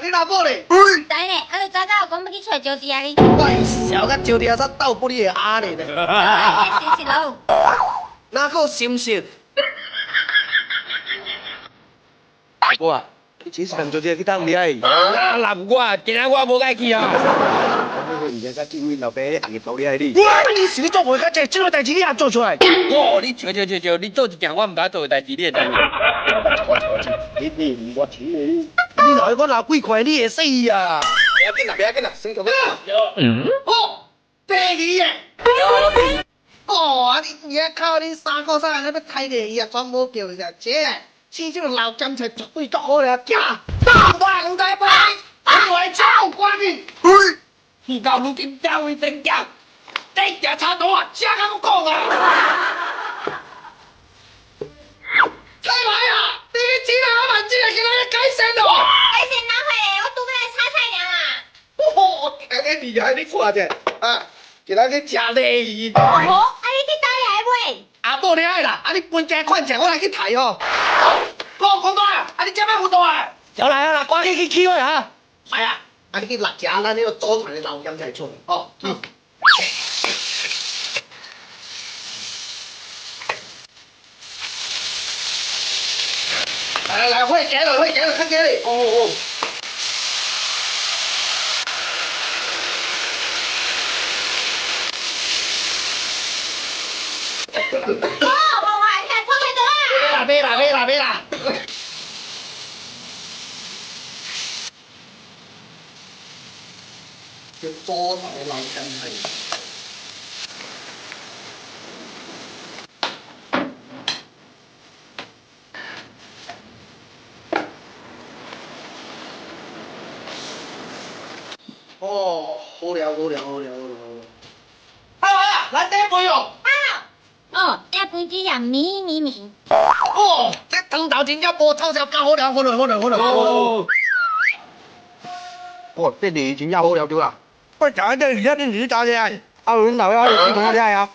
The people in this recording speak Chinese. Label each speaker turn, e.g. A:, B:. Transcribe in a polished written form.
A: 你老母嘞？
B: 知呢，啊你早早讲要去找招弟啊你。
A: 我笑甲招弟啊，才斗不你个阿呢？
B: 是咯。
A: 哪个心实？我啊，你只是让招弟去当你哎。
C: 啊，男我，今仔我无该去啊。
A: 我唔知甲见面老爸行业道理係你。你是你做唔到这个代志你也做出来。
C: 哦，你笑，你做一件我唔敢做嘅代志，你会知？
A: 你我钱你，你来我闹鬼怪你会死啊！不要緊啦，先做咩？哦，第二嘅。哦，你而家靠你3個生日，你睇嘅嘢全部叫隻姐，黐住鬧金齊逐對捉我嚟呀！當大唔大杯，我來超關鍵。
C: 你搞唔掂教會正教，你日差到啊，即刻我講啊！
A: 睇埋啊！你啲錢係我問知啊，叫你解釋咯。
B: 解釋哪會？我拄要炒菜了啊。
A: 哦，睇你厲害，你看者啊，今仔去食鯪魚。
B: 哦，啊你去倒來買？
A: 啊，無你愛啦，啊你分正款正，我來去睇哦。講多啊，啊你這擺有多啊？有來啊啦，趕緊去起位啊！係啊，啊你去辣椒啦，呢個裝埋你流音就係出嚟。哦，來，會給了，看給你。哦。俾啦！要多頭流緊係。哦，好了。啊，來第一杯哦。
B: 哦，一杯只人米。
A: 哦，這湯頭真正無透就較好了。哦，這裡真正好了咗啦。喂，就係而家啲魚炸嘅，啊，領導啊，你講下啲係啊？